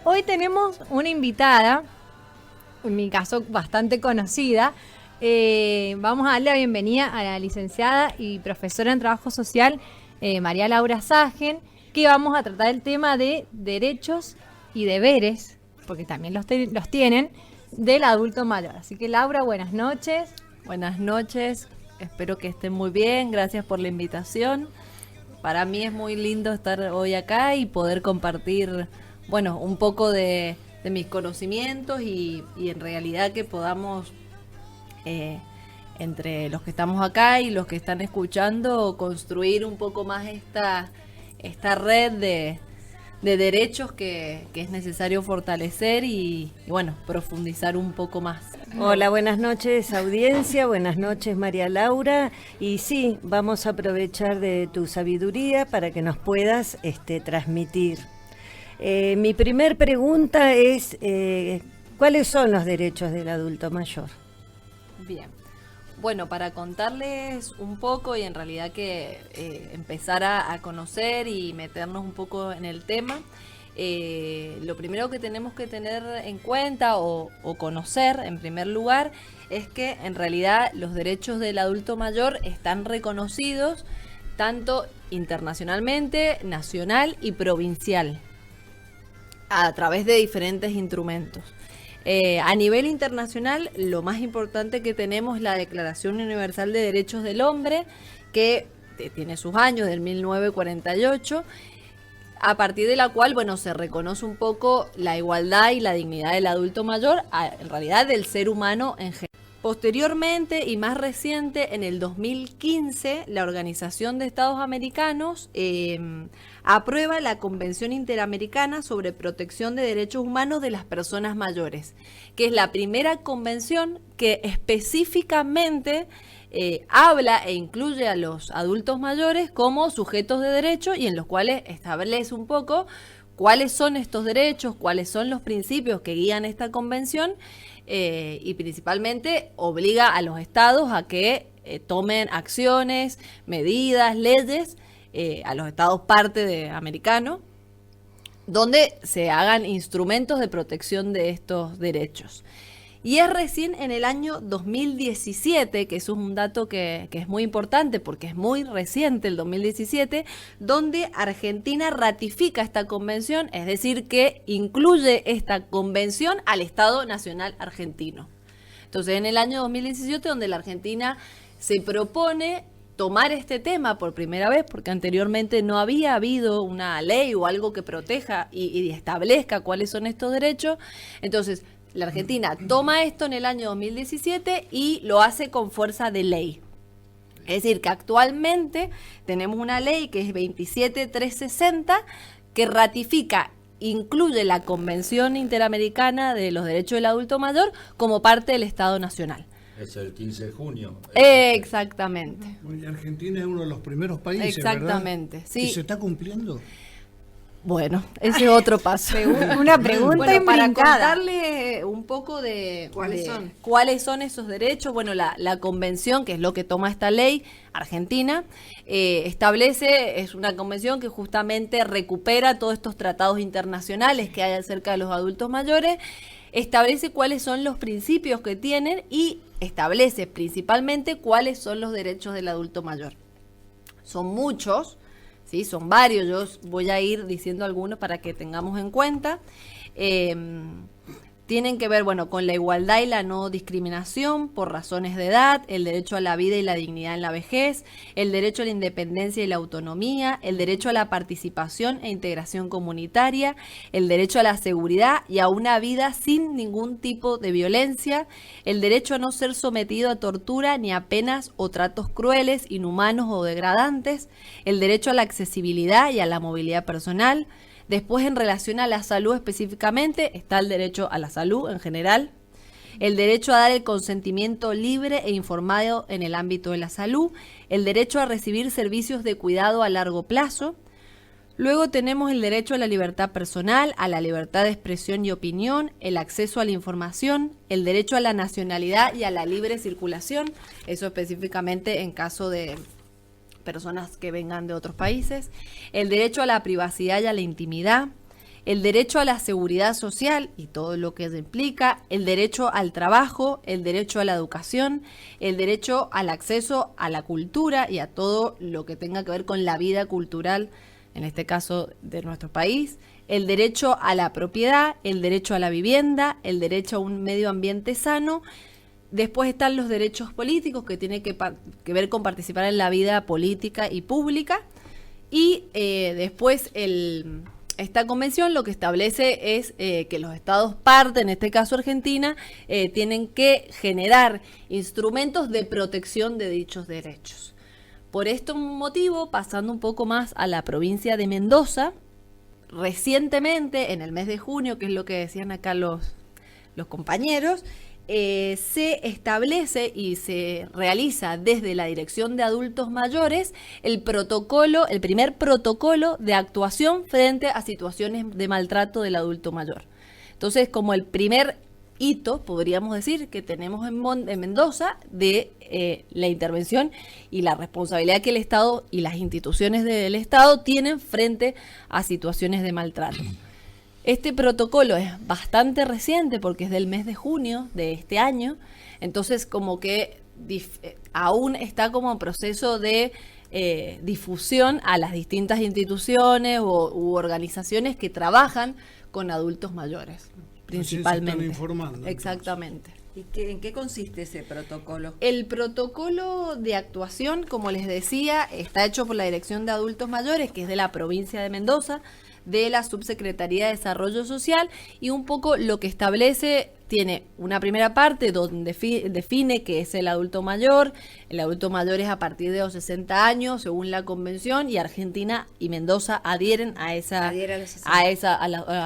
Hoy tenemos una invitada, en mi caso bastante conocida. Vamos a darle la bienvenida a la licenciada y profesora en Trabajo Social, María Laura Sagen, que vamos a tratar el tema de derechos y deberes, porque también los tienen, del adulto mayor. Así que Laura, buenas noches. Buenas noches, espero que estén muy bien, gracias por la invitación. Para mí es muy lindo estar hoy acá y poder compartir, bueno, un poco de mis conocimientos y en realidad que podamos, entre los que estamos acá y los que están escuchando, construir un poco más esta red de derechos que es necesario fortalecer y bueno, profundizar un poco más. Hola, buenas noches audiencia, buenas noches María Laura, y sí, vamos a aprovechar de tu sabiduría para que nos puedas transmitir. Mi primer pregunta es, ¿cuáles son los derechos del adulto mayor? Bien, bueno, para contarles un poco y en realidad que empezar a conocer y meternos un poco en el tema, lo primero que tenemos que tener en cuenta o conocer en primer lugar es que en realidad los derechos del adulto mayor están reconocidos tanto internacionalmente, nacional y provincial a través de diferentes instrumentos. A nivel internacional, lo más importante que tenemos es la Declaración Universal de Derechos del Hombre, que tiene sus años, del 1948, a partir de la cual, bueno, se reconoce un poco la igualdad y la dignidad del adulto mayor, en realidad del ser humano en general. Posteriormente y más reciente, en el 2015, la Organización de Estados Americanos aprueba la Convención Interamericana sobre Protección de Derechos Humanos de las Personas Mayores, que es la primera convención que específicamente habla e incluye a los adultos mayores como sujetos de derecho y en los cuales establece un poco cuáles son estos derechos, cuáles son los principios que guían esta convención y principalmente obliga a los estados a que tomen acciones, medidas, leyes, a los estados parte de americano, donde se hagan instrumentos de protección de estos derechos. Y es recién en el año 2017, que eso es un dato que es muy importante porque es muy reciente, el 2017, donde Argentina ratifica esta convención, es decir, que incluye esta convención al Estado Nacional Argentino. Entonces, en el año 2017, donde la Argentina se propone tomar este tema por primera vez, porque anteriormente no había habido una ley o algo que proteja y establezca cuáles son estos derechos. Entonces, la Argentina toma esto en el año 2017 y lo hace con fuerza de ley. Es decir, que actualmente tenemos una ley que es 27360 que ratifica, incluye la Convención Interamericana de los Derechos del Adulto Mayor como parte del Estado Nacional. Es el 15 de junio. Exactamente. Y Argentina es uno de los primeros países, exactamente, ¿verdad? Sí. ¿Y se está cumpliendo? Bueno, ese es otro paso. Una pregunta bueno, para imbrincada. contarle un poco de cuáles son esos derechos. Bueno, la convención, que es lo que toma esta ley argentina, establece, es una convención que justamente recupera todos estos tratados internacionales que hay acerca de los adultos mayores, establece cuáles son los principios que tienen y establece principalmente cuáles son los derechos del adulto mayor. Son muchos. Sí, son varios, yo voy a ir diciendo algunos para que tengamos en cuenta. Tienen que ver, bueno, con la igualdad y la no discriminación por razones de edad, el derecho a la vida y la dignidad en la vejez, el derecho a la independencia y la autonomía, el derecho a la participación e integración comunitaria, el derecho a la seguridad y a una vida sin ningún tipo de violencia, el derecho a no ser sometido a tortura ni a penas o tratos crueles, inhumanos o degradantes, el derecho a la accesibilidad y a la movilidad personal. Después, en relación a la salud específicamente, está el derecho a la salud en general, el derecho a dar el consentimiento libre e informado en el ámbito de la salud, el derecho a recibir servicios de cuidado a largo plazo. Luego tenemos el derecho a la libertad personal, a la libertad de expresión y opinión, el acceso a la información, el derecho a la nacionalidad y a la libre circulación, eso específicamente en caso de personas que vengan de otros países, el derecho a la privacidad y a la intimidad, el derecho a la seguridad social y todo lo que implica, el derecho al trabajo, el derecho a la educación, el derecho al acceso a la cultura y a todo lo que tenga que ver con la vida cultural, en este caso de nuestro país, el derecho a la propiedad, el derecho a la vivienda, el derecho a un medio ambiente sano. Después están los derechos políticos, que tienen que ver con participar en la vida política y pública. Y después esta convención lo que establece es que los estados parte, en este caso Argentina, tienen que generar instrumentos de protección de dichos derechos. Por este motivo, pasando un poco más a la provincia de Mendoza, recientemente, en el mes de junio, que es lo que decían acá los compañeros, se establece y se realiza desde la Dirección de Adultos Mayores el primer protocolo de actuación frente a situaciones de maltrato del adulto mayor. Entonces, como el primer hito, podríamos decir, que tenemos en Mendoza de la intervención y la responsabilidad que el Estado y las instituciones del Estado tienen frente a situaciones de maltrato. Este protocolo es bastante reciente porque es del mes de junio de este año, entonces como que aún está como en proceso de difusión a las distintas instituciones u organizaciones que trabajan con adultos mayores, principalmente. Se están informando. Exactamente. ¿Y en qué consiste ese protocolo? El protocolo de actuación, como les decía, está hecho por la Dirección de Adultos Mayores, que es de la provincia de Mendoza, de la Subsecretaría de Desarrollo Social, y un poco lo que establece, tiene una primera parte donde define qué es el adulto mayor. El adulto mayor es a partir de los 60 años, según la convención, y Argentina y Mendoza adhieren a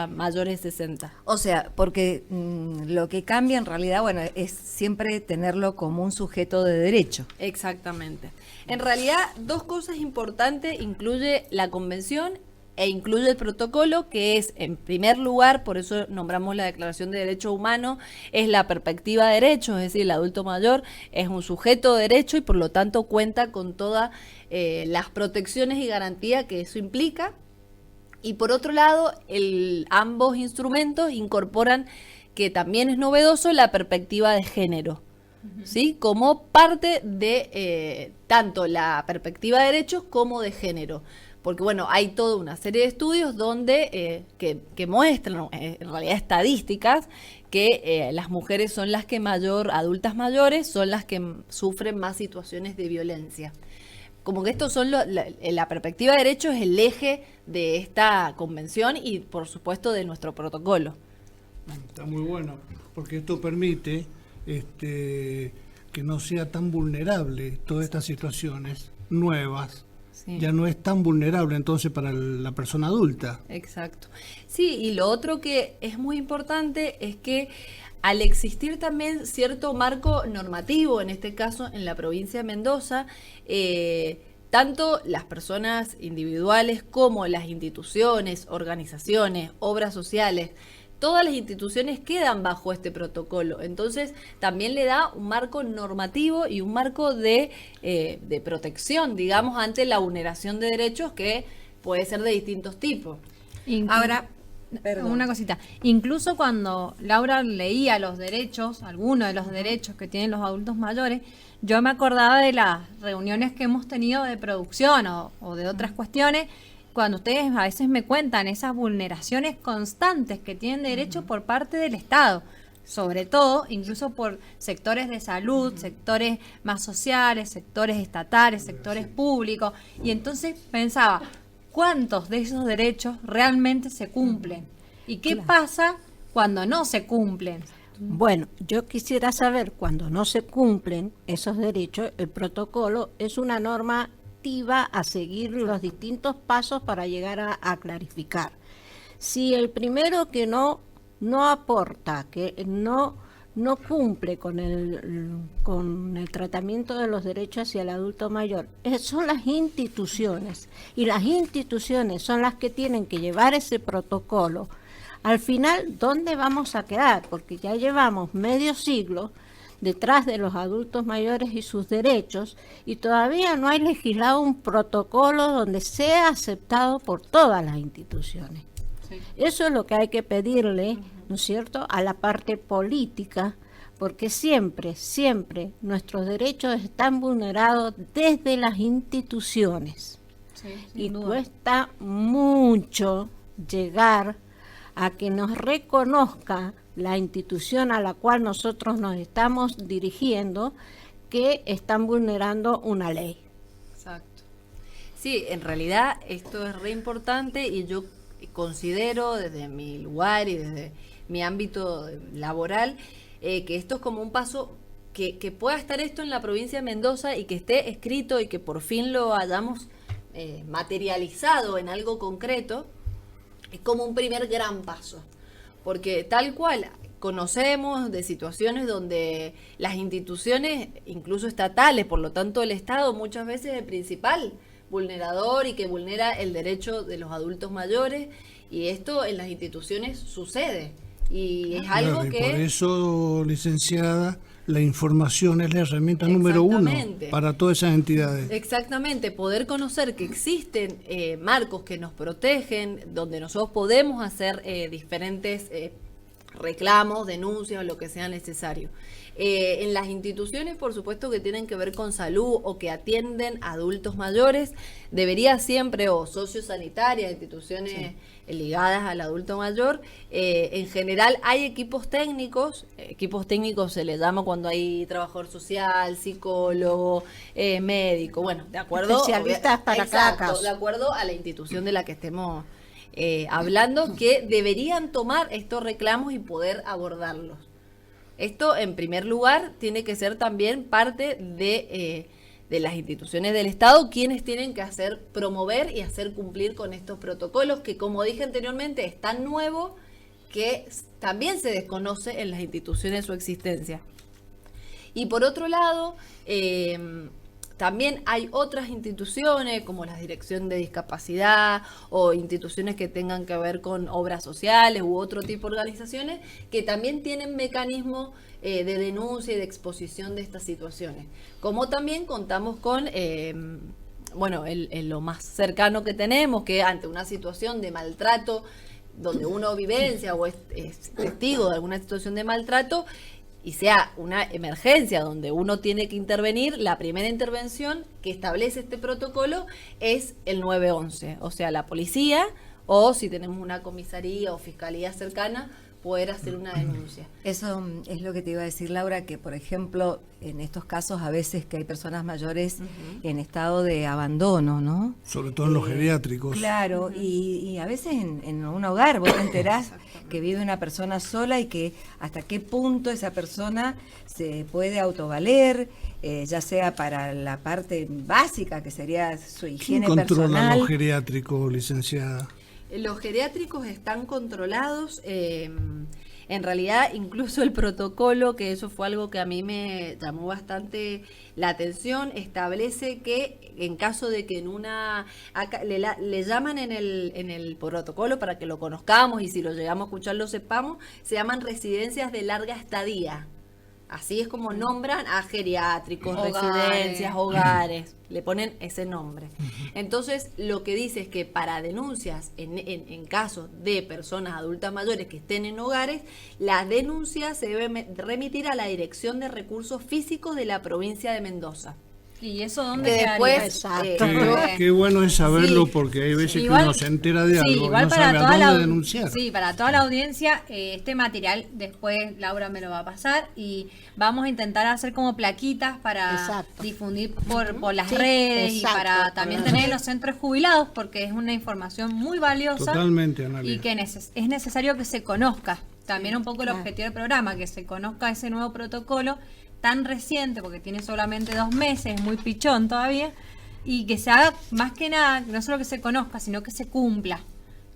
mayores de 60. O sea, porque lo que cambia en realidad, bueno, es siempre tenerlo como un sujeto de derecho. Exactamente. En realidad, dos cosas importantes incluye la convención e incluye el protocolo, que es, en primer lugar, por eso nombramos la Declaración de Derechos Humanos, es la perspectiva de derechos, es decir, el adulto mayor es un sujeto de derecho y por lo tanto cuenta con todas las protecciones y garantías que eso implica. Y por otro lado, ambos instrumentos incorporan, que también es novedoso, la perspectiva de género, ¿sí? Como parte de tanto la perspectiva de derechos como de género. Porque bueno, hay toda una serie de estudios donde que muestran, en realidad estadísticas, que las mujeres son las que adultas mayores, son las que sufren más situaciones de violencia. Como que estos son la perspectiva de derechos es el eje de esta convención y por supuesto de nuestro protocolo. Está muy bueno, porque esto permite que no sea tan vulnerable todas estas situaciones nuevas. Sí. Ya no es tan vulnerable entonces para la persona adulta. Exacto. Sí, y lo otro que es muy importante es que al existir también cierto marco normativo, en este caso en la provincia de Mendoza, tanto las personas individuales como las instituciones, organizaciones, obras sociales, todas las instituciones quedan bajo este protocolo. Entonces, también le da un marco normativo y un marco de protección, digamos, ante la vulneración de derechos que puede ser de distintos tipos. Ahora, una cosita. Incluso cuando Laura leía los derechos, algunos de los derechos que tienen los adultos mayores, yo me acordaba de las reuniones que hemos tenido de producción o de otras cuestiones, cuando ustedes a veces me cuentan esas vulneraciones constantes que tienen derecho por parte del Estado, sobre todo incluso por sectores de salud, sectores más sociales, sectores estatales, sectores públicos, y entonces pensaba, ¿cuántos de esos derechos realmente se cumplen? ¿Y qué pasa cuando no se cumplen? Bueno, yo quisiera saber, cuando no se cumplen esos derechos, el protocolo es una norma a seguir los distintos pasos para llegar a clarificar. Si el primero que no aporta, que no cumple con el tratamiento de los derechos hacia el adulto mayor, son las instituciones, y las instituciones son las que tienen que llevar ese protocolo. Al final, ¿dónde vamos a quedar? Porque ya llevamos medio siglo detrás de los adultos mayores y sus derechos, y todavía no hay legislado un protocolo donde sea aceptado por todas las instituciones. Eso es lo que hay que pedirle, ¿no es cierto?, a la parte política, porque siempre, siempre nuestros derechos están vulnerados desde las instituciones. Y cuesta mucho llegar a que nos reconozca la institución a la cual nosotros nos estamos dirigiendo que están vulnerando una ley. Exacto. Sí, en realidad esto es re importante y yo considero desde mi lugar y desde mi ámbito laboral que esto es como un paso que pueda estar esto en la provincia de Mendoza y que esté escrito y que por fin lo hayamos materializado en algo concreto, es como un primer gran paso. Porque tal cual conocemos de situaciones donde las instituciones, incluso estatales, por lo tanto el Estado, muchas veces es el principal vulnerador y que vulnera el derecho de los adultos mayores, y esto en las instituciones sucede. Y es algo y que... por eso, licenciada, la información es la herramienta número uno para todas esas entidades. Exactamente, poder conocer que existen marcos que nos protegen, donde nosotros podemos hacer diferentes reclamos, denuncias o lo que sea necesario. En las instituciones, por supuesto, que tienen que ver con salud o que atienden a adultos mayores, debería siempre, o sociosanitarias, instituciones ligadas al adulto mayor, en general hay equipos técnicos se les llama cuando hay trabajador social, psicólogo, médico, bueno, de acuerdo, especialistas para cada caso, de acuerdo a la institución de la que estemos hablando, que deberían tomar estos reclamos y poder abordarlos. Esto, en primer lugar, tiene que ser también parte de las instituciones del Estado, quienes tienen que promover y hacer cumplir con estos protocolos, que, como dije anteriormente, es tan nuevo que también se desconoce en las instituciones su existencia. Y por otro lado, también hay otras instituciones como la Dirección de Discapacidad o instituciones que tengan que ver con obras sociales u otro tipo de organizaciones que también tienen mecanismos de denuncia y de exposición de estas situaciones. Como también contamos con, lo más cercano que tenemos, que ante una situación de maltrato, donde uno vivencia o es testigo de alguna situación de maltrato, y sea una emergencia donde uno tiene que intervenir, la primera intervención que establece este protocolo es el 911, o sea, la policía, o si tenemos una comisaría o fiscalía cercana, poder hacer una denuncia. Eso es lo que te iba a decir, Laura, que por ejemplo, en estos casos a veces que hay personas mayores en estado de abandono, ¿no? Sobre todo en los geriátricos. Claro, y a veces en un hogar vos te enterás que vive una persona sola y que hasta qué punto esa persona se puede autovaler, ya sea para la parte básica que sería su higiene ¿Quién controla personal. los geriátricos, licenciada? Los geriátricos están controlados, en realidad incluso el protocolo, que eso fue algo que a mí me llamó bastante la atención, establece que en caso de que le llaman en el protocolo para que lo conozcamos y si lo llegamos a escuchar lo sepamos, se llaman residencias de larga estadía. Así es como nombran a geriátricos, residencias, hogares, le ponen ese nombre. Entonces, lo que dice es que para denuncias en casos de personas adultas mayores que estén en hogares, la denuncia se debe remitir a la Dirección de Recursos Físicos de la provincia de Mendoza. ¿Y eso dónde Que quedaría? después, Qué bueno es saberlo, Sí. porque hay veces Igual- que uno se entera de algo y igual no para sabe a toda dónde denunciar. Sí, para toda la audiencia, este material después Laura me lo va a pasar y vamos a intentar hacer como plaquitas para Exacto. difundir por las Sí, redes y exacto. para también tener en los centros jubilados, porque es una información muy valiosa. Totalmente, Analia. Y que es necesario que se conozca. También un poco el Claro. objetivo del programa, que se conozca ese nuevo protocolo tan reciente, porque tiene solamente 2 meses, es muy pichón todavía, y que se haga más que nada, no solo que se conozca, sino que se cumpla,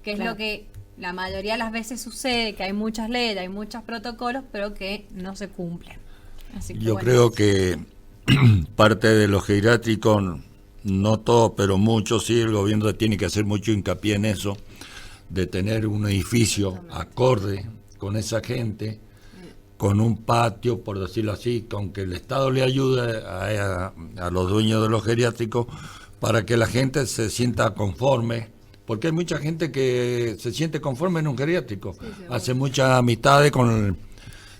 que es Claro. lo que la mayoría de las veces sucede, que hay muchas leyes, hay muchos protocolos, pero que no se cumplen. Así que Yo bueno. creo que parte de los geriátricos, no todo, pero mucho, sí, el gobierno tiene que hacer mucho hincapié en eso, de tener un edificio acorde con esa gente, con un patio, por decirlo así, con que el Estado le ayude a los dueños de los geriátricos para que la gente se sienta conforme, porque hay mucha gente que se siente conforme en un geriátrico, hace muchas amistades con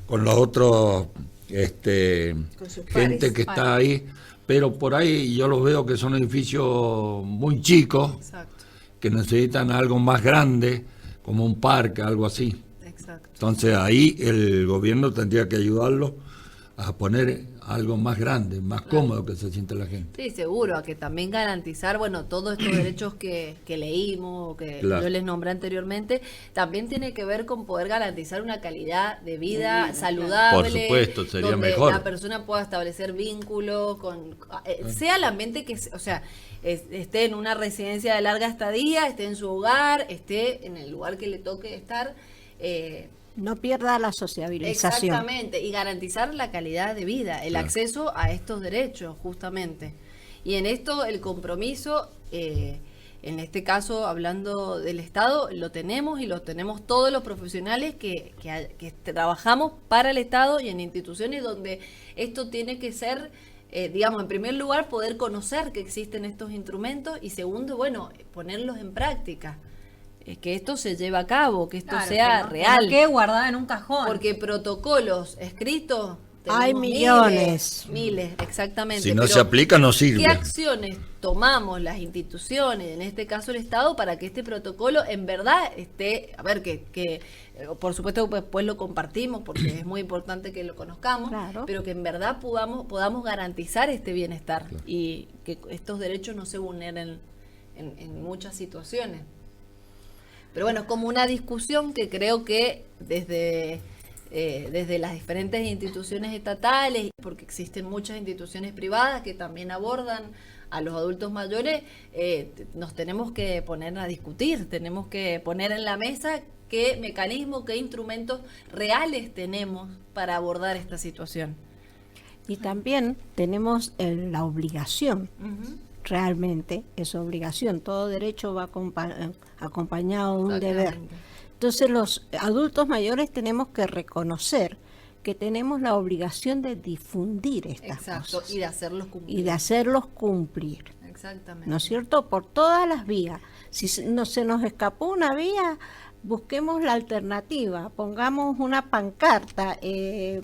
los otros gente que está ahí, pero por ahí yo los veo que son edificios muy chicos, Exacto. que necesitan algo más grande, como un parque, algo así. Exacto. Entonces ahí el gobierno tendría que ayudarlo a poner algo más grande, más cómodo que se siente la gente. Sí, seguro, a que también garantizar, bueno, todos estos derechos que leímos, que Claro. yo les nombré anteriormente, también tiene que ver con poder garantizar una calidad de vida saludable. Por supuesto, sería donde mejor. la persona pueda establecer vínculos sea la mente que, o sea, esté en una residencia de larga estadía, esté en su hogar, esté en el lugar que le toque estar. No pierda la sociabilización. Exactamente, y garantizar la calidad de vida, el Claro. acceso a estos derechos, justamente. Y en esto el compromiso, en este caso hablando del Estado, lo tenemos y lo tenemos todos los profesionales que trabajamos para el Estado y en instituciones donde esto tiene que ser, digamos, en primer lugar, poder conocer que existen estos instrumentos y segundo, bueno, ponerlos en práctica. Que esto se lleve a cabo, que esto Claro, sea que real. no quede guardada en un cajón. Porque protocolos escritos tenemos Hay millones. Miles, exactamente. Si no pero se aplica, no sirve. ¿qué acciones tomamos las instituciones, en este caso el Estado, para que este protocolo en verdad esté, a ver, que por supuesto después lo compartimos porque es muy importante que lo conozcamos, Claro. pero que en verdad podamos garantizar este bienestar y que estos derechos no se vulneren en muchas situaciones. Pero bueno, es como una discusión que creo que desde las diferentes instituciones estatales, porque existen muchas instituciones privadas que también abordan a los adultos mayores, nos tenemos que poner a discutir, tenemos que poner en la mesa qué mecanismos, qué instrumentos reales tenemos para abordar esta situación. Y también tenemos la obligación, Ujú. realmente es obligación, todo derecho va acompañado de un deber. Exactamente. Entonces los adultos mayores tenemos que reconocer que tenemos la obligación de difundir estas Exacto, cosas y de hacerlos cumplir. y de hacerlos cumplir, Exactamente. ¿no es cierto? Por todas las vías. Si se nos escapó una vía, busquemos la alternativa, pongamos una pancarta,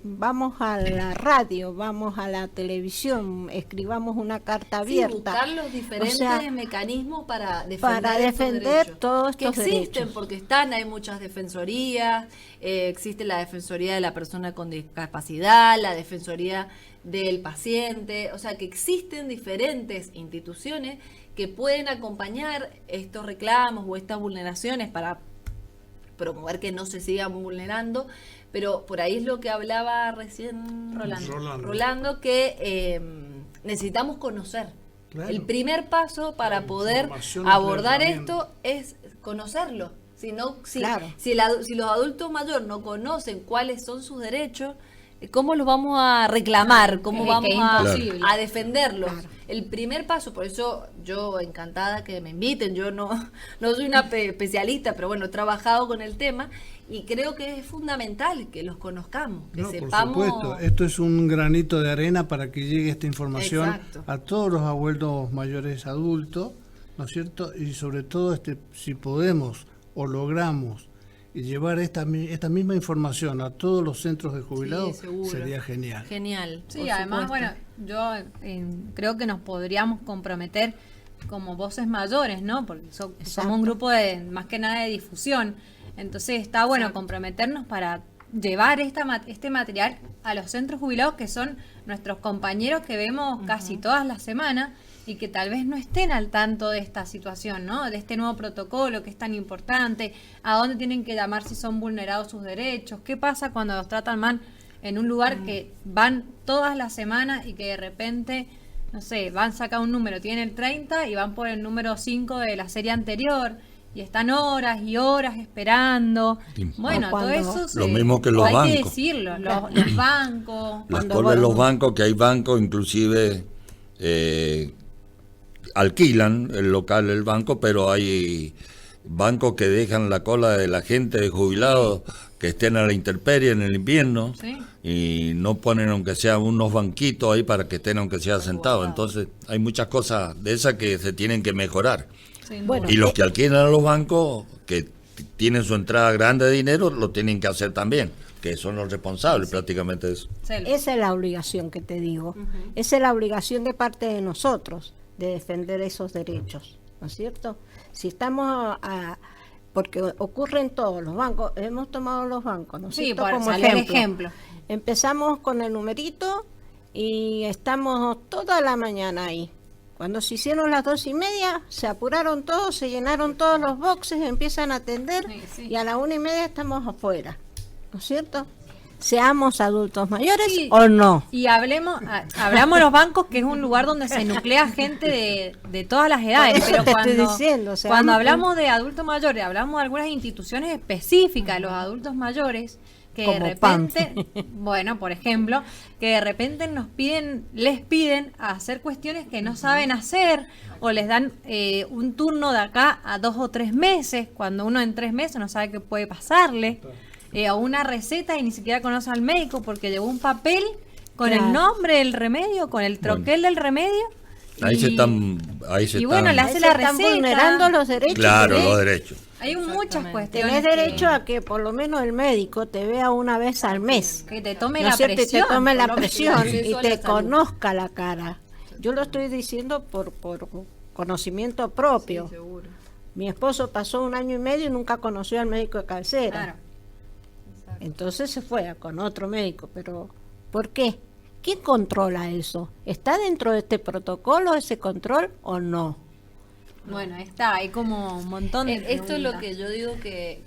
vamos a la radio, vamos a la televisión, escribamos una carta Sí, abierta. buscar los diferentes O sea, mecanismos para defender, para defender todos que estos existen, derechos. porque hay muchas defensorías, existe la defensoría de la persona con discapacidad, la defensoría del paciente, o sea que existen diferentes instituciones que pueden acompañar estos reclamos o estas vulneraciones para promover que no se sigan vulnerando, pero por ahí es lo que hablaba recién Rolando, que necesitamos conocer. Claro. El primer paso para poder información es abordar la herramienta. esto es conocerlo. Si Claro. si los adultos mayores no conocen cuáles son sus derechos, ¿cómo los vamos a reclamar? ¿Cómo Es vamos que es a, imposible. a defenderlos? Claro. El primer paso, por eso yo encantada que me inviten, yo no soy una especialista, pero bueno, he trabajado con el tema y creo que es fundamental que los conozcamos, que No, sepamos. por supuesto, esto es un granito de arena para que llegue esta información Exacto. a todos los abuelos mayores adultos, ¿no es cierto? Y sobre todo si podemos o logramos llevar esta misma información a todos los centros de jubilados, seguro. sería genial. Genial. Sí, por además, supuesto. bueno, yo creo que nos podríamos comprometer como voces mayores, ¿no? Porque somos un grupo de más que nada de difusión. Entonces está bueno comprometernos para llevar este material a los centros jubilados que son nuestros compañeros que vemos casi todas las semanas y que tal vez no estén al tanto de esta situación, ¿no? De este nuevo protocolo que es tan importante, a dónde tienen que llamar si son vulnerados sus derechos, qué pasa cuando los tratan mal en un lugar que van todas las semanas y que de repente, no sé, van a sacar un número, tienen el 30 y van por el número 5 de la serie anterior y están horas y horas esperando. Sí. Bueno, O todo cuando- eso Lo mismo que los hay que bancos. decirlo, los bancos. Las Cuando colas de los vos- bancos, que hay bancos inclusive alquilan el local del banco, pero hay bancos que dejan la cola de la gente de jubilados que estén a la intemperie en el invierno Sí. y no ponen aunque sea unos banquitos ahí para que estén aunque sea sentados. Entonces hay muchas cosas de esas que se tienen que mejorar. Bueno, Y los que alquilan a los bancos, que tienen su entrada grande de dinero, lo tienen que hacer también, que son los responsables prácticamente de eso. esa es la obligación que te digo. Esa es la obligación de parte de nosotros, de defender esos derechos, ¿no es cierto? Si estamos porque ocurre en todos los bancos, hemos tomado los bancos, ¿no es Sí, cierto? por Como poner ejemplo. ejemplo. Empezamos con el numerito y estamos toda la mañana ahí. Cuando se hicieron las 2:30, se apuraron todos, se llenaron todos los boxes, empiezan a atender y a las 1:30 estamos afuera, ¿no es cierto? Seamos adultos mayores o no. Y hablamos de los bancos, que es un lugar donde se nuclea gente de todas las edades. Por eso Pero te estoy cuando, diciendo, o sea, cuando vamos- hablamos de adultos mayores, hablamos de algunas instituciones específicas de los adultos mayores que de Como PAN. repente, bueno, por ejemplo, que de repente les piden hacer cuestiones que no saben hacer o les dan un turno de acá a 2 o 3 meses, cuando uno en 3 meses no sabe qué puede pasarle. O una receta y ni siquiera conoce al médico porque llevó un papel con Claro. el nombre del remedio, con el troquel del remedio. Ahí se están, y bueno, le Ahí hace se la están receta. vulnerando los derechos. claro, ¿ves? los derechos. Hay muchas cuestiones. Tenés derecho a que por lo menos el médico te vea una vez al mes. que te tome ¿No la es cierto? Y presión. te tome la por lo presión menos. y te conozca la cara. Yo lo estoy diciendo por conocimiento propio. Mi esposo pasó 1 año y medio y nunca conoció al médico de cabecera. Claro. Entonces se fue con otro médico. Pero ¿por qué? ¿Quién controla eso? ¿Está dentro de este protocolo ese control o no? Bueno, hay como un montón de Esto es lo preguntas. que yo digo que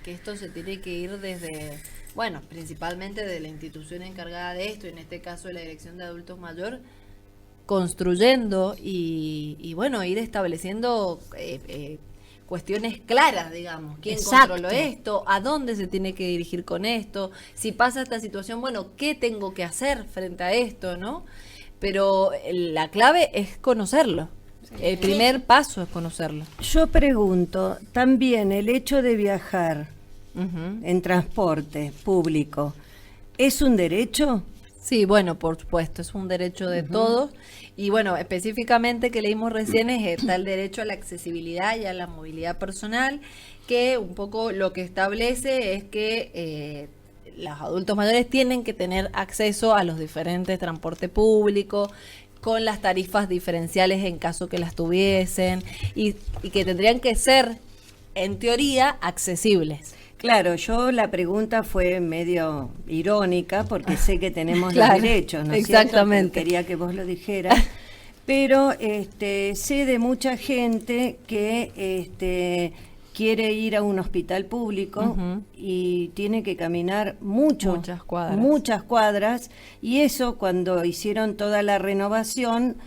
esto se tiene que ir desde, bueno, principalmente de la institución encargada de esto, en este caso de la Dirección de Adultos Mayor, construyendo y bueno, ir estableciendo cuestiones claras, digamos. ¿Quién Exacto. controló esto? ¿A dónde se tiene que dirigir con esto? Si pasa esta situación, bueno, ¿qué tengo que hacer frente a esto, no? Pero la clave es conocerlo. El primer paso es conocerlo. Yo pregunto, también el hecho de viajar Ujú. en transporte público, ¿es un derecho? Sí, bueno, por supuesto, es un derecho de todos. Y bueno, específicamente que leímos recién está el derecho a la accesibilidad y a la movilidad personal, que un poco lo que establece es que los adultos mayores tienen que tener acceso a los diferentes transportes públicos, con las tarifas diferenciales en caso que las tuviesen, y que tendrían que ser, en teoría, accesibles. Claro, yo la pregunta fue medio irónica porque sé que tenemos Claro, los derechos, ¿no es cierto? exactamente. Quería que vos lo dijeras. Pero sé de mucha gente que quiere ir a un hospital público Ujú. y tiene que caminar Muchas cuadras. muchas cuadras, y eso cuando hicieron toda la renovación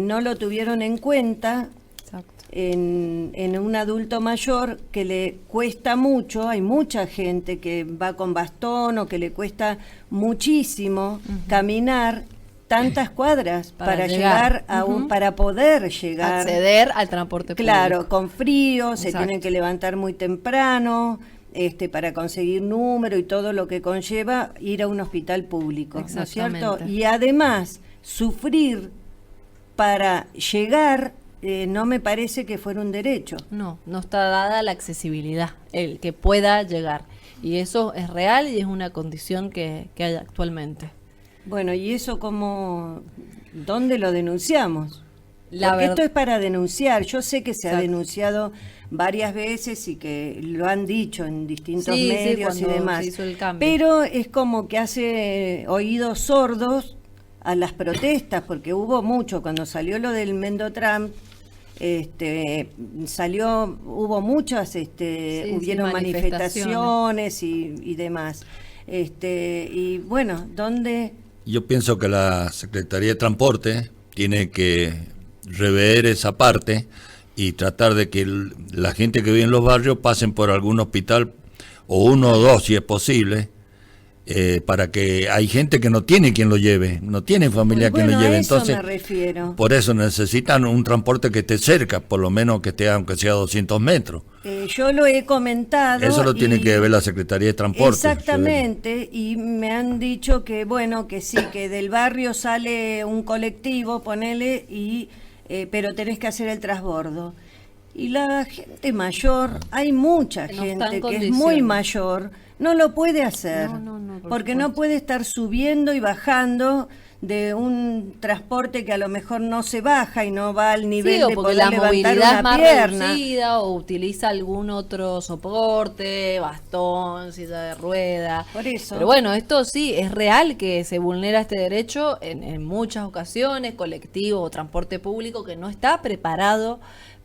no lo tuvieron en cuenta. Exacto. En un adulto mayor que le cuesta mucho, hay mucha gente que va con bastón o que le cuesta muchísimo caminar tantas cuadras para llegar a para poder llegar, Acceder al transporte claro, público. con frío, se Exacto. tienen que levantar muy temprano, para conseguir número y todo lo que conlleva ir a un hospital público, ¿no es cierto? Exactamente. Y además sufrir para llegar no me parece que fuera un derecho. No, no está dada la accesibilidad, el que pueda llegar. Y eso es real y es una condición que hay actualmente. Bueno, ¿y eso cómo, dónde lo denunciamos? La Porque verdad- esto es para denunciar. Yo sé que se ha Exacto. denunciado varias veces y que lo han dicho en distintos Sí, sí, medios y cuando demás. se hizo el cambio. Pero es como que hace oídos sordos a las protestas, porque hubo mucho cuando salió lo del Mendotram. Hubo muchas, hubieron manifestaciones y demás. Y bueno, ¿dónde? Yo pienso que la Secretaría de Transporte tiene que rever esa parte y tratar de que la gente que vive en los barrios pasen por algún hospital, o 1 o 2 si es posible, para que hay gente que no tiene quien lo lleve, no tiene familia quien Bueno, lo lleve. a eso Entonces, me refiero. por eso necesitan un transporte que esté cerca, por lo menos que esté aunque sea 200 metros. Yo lo he comentado. Eso lo tiene y- que ver la Secretaría de Transporte. Exactamente, y me han dicho que bueno, que sí, que del barrio sale un colectivo, ponele, pero tenés que hacer el transbordo. Y la gente mayor, hay mucha Que no está en gente que es condiciones. muy mayor, no lo puede hacer, No, por porque supuesto. no puede estar subiendo y bajando de un transporte que a lo mejor no se baja y no va al nivel Sí, o de porque poder la levantar movilidad una es más pierna. reducida o utiliza algún otro soporte, bastón, silla de rueda. Por eso. Pero bueno, esto sí, es real que se vulnera este derecho en muchas ocasiones, colectivo o transporte público que no está preparado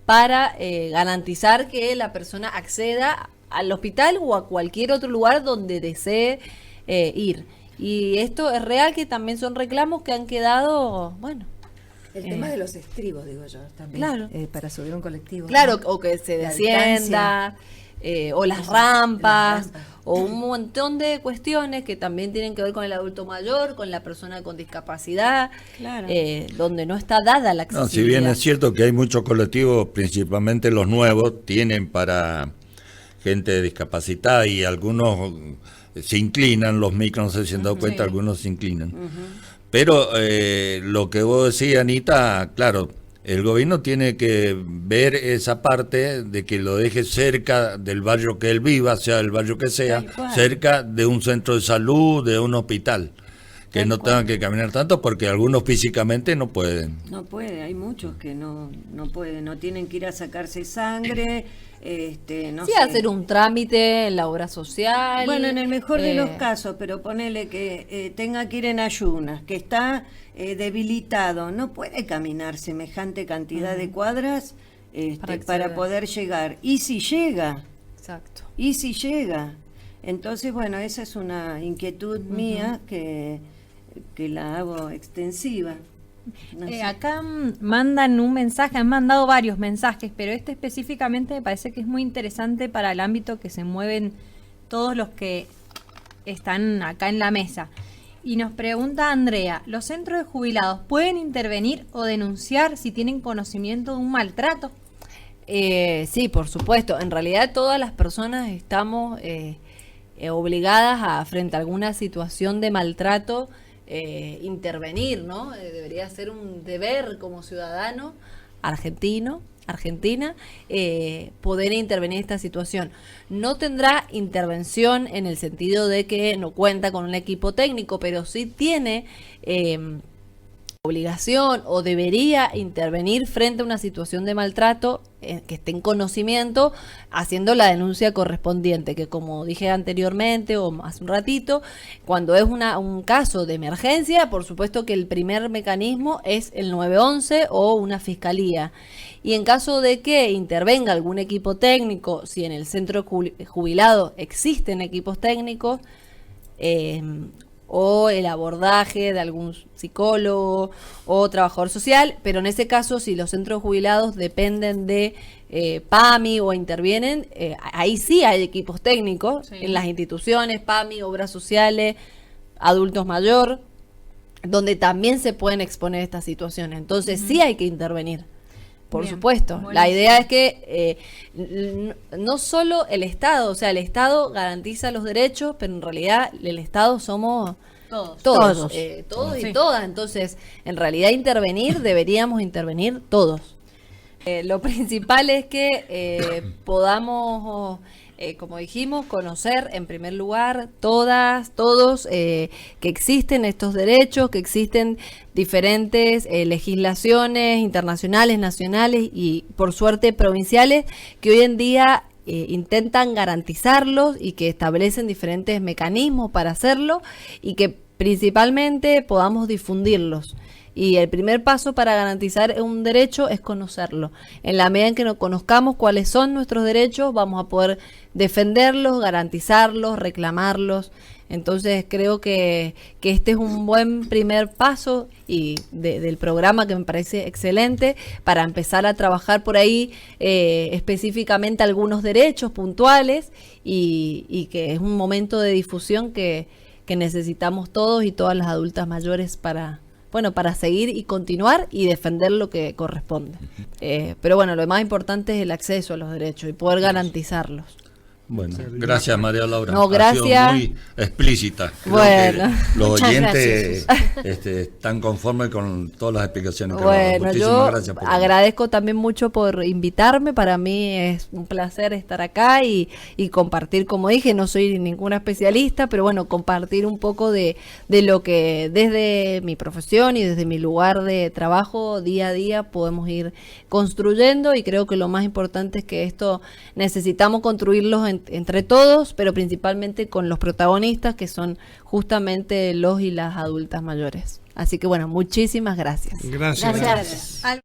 para garantizar que la persona acceda al hospital o a cualquier otro lugar donde desee ir. Y esto es real que también son reclamos que han quedado, bueno, El tema de los estribos, digo yo, también. Claro. Para subir un colectivo. claro, ¿no? o que se La descienda, o las rampas, Las rampas. o un montón de cuestiones que también tienen que ver con el adulto mayor, con la persona con discapacidad, Claro. donde no está dada la No, accesibilidad. si bien es cierto que hay muchos colectivos, principalmente los nuevos, tienen para gente discapacitada y algunos se inclinan, los micros, no sé si han dado cuenta, algunos se inclinan. Pero lo que vos decís, Anita, claro, el gobierno tiene que ver esa parte de que lo deje cerca del barrio que él viva, sea el barrio que sea, Tal cual. cerca de un centro de salud, de un hospital. Que Tal no cual. tengan que caminar tanto porque algunos físicamente no pueden. No puede, hay muchos que no pueden, no tienen que ir a sacarse sangre, no Sí, sé. hacer un trámite en la obra social. Bueno, en el mejor de los eh, casos, pero ponele que tenga que ir en ayunas, que está debilitado, no puede caminar semejante cantidad de cuadras Para para acceder. poder llegar. Y si llega, Exacto. entonces, bueno, esa es una inquietud mía que la hago extensiva. No sé. Acá mandan un mensaje, han mandado varios mensajes, pero este específicamente me parece que es muy interesante para el ámbito que se mueven todos los que están acá en la mesa. Y nos pregunta Andrea, ¿los centros de jubilados pueden intervenir o denunciar si tienen conocimiento de un maltrato? Sí, por supuesto. En realidad todas las personas estamos obligadas a, frente a alguna situación de maltrato, intervenir, ¿no? Debería ser un deber como ciudadano argentina, poder intervenir en esta situación. No tendrá intervención en el sentido de que no cuenta con un equipo técnico, pero sí tiene obligación o debería intervenir frente a una situación de maltrato que esté en conocimiento, haciendo la denuncia correspondiente, que como dije anteriormente o hace un ratito, cuando es un caso de emergencia, por supuesto que el primer mecanismo es el 911 o una fiscalía. Y en caso de que intervenga algún equipo técnico, si en el centro jubilado existen equipos técnicos, o el abordaje de algún psicólogo o trabajador social, pero en ese caso, si los centros jubilados dependen de PAMI o intervienen, ahí sí hay equipos técnicos en las instituciones, PAMI, obras sociales, adultos mayor, donde también se pueden exponer estas situaciones. Entonces sí hay que intervenir. Por Bien, supuesto. buenísimo. La idea es que no solo el Estado, o sea, el Estado garantiza los derechos, pero en realidad el Estado somos Todos. todos Sí. y todas. Entonces, en realidad deberíamos intervenir todos. Lo principal es que podamos, como dijimos, conocer en primer lugar todos, que existen estos derechos, que existen diferentes legislaciones internacionales, nacionales y por suerte provinciales que hoy en día intentan garantizarlos y que establecen diferentes mecanismos para hacerlo y que principalmente podamos difundirlos. Y el primer paso para garantizar un derecho es conocerlo. En la medida en que no conozcamos cuáles son nuestros derechos, vamos a poder defenderlos, garantizarlos, reclamarlos. Entonces creo que este es un buen primer paso y del programa que me parece excelente para empezar a trabajar por ahí específicamente algunos derechos puntuales y que es un momento de difusión que necesitamos todos y todas las adultas mayores para seguir y continuar y defender lo que corresponde. Pero bueno, lo más importante es el acceso a los derechos y poder garantizarlos. Bueno, gracias María Laura. No, gracias. Ha sido muy explícita. Creo Bueno. que los Muchas oyentes están conformes con todas las explicaciones que Bueno, nos yo gracias por agradezco también mucho por invitarme. Para mí es un placer estar acá y compartir, como dije, no soy ninguna especialista, pero bueno, compartir un poco de lo que desde mi profesión y desde mi lugar de trabajo día a día podemos ir construyendo, y creo que lo más importante es que esto necesitamos construirlo entre todos, pero principalmente con los protagonistas, que son justamente los y las adultas mayores. Así que bueno, muchísimas gracias. Gracias. Gracias.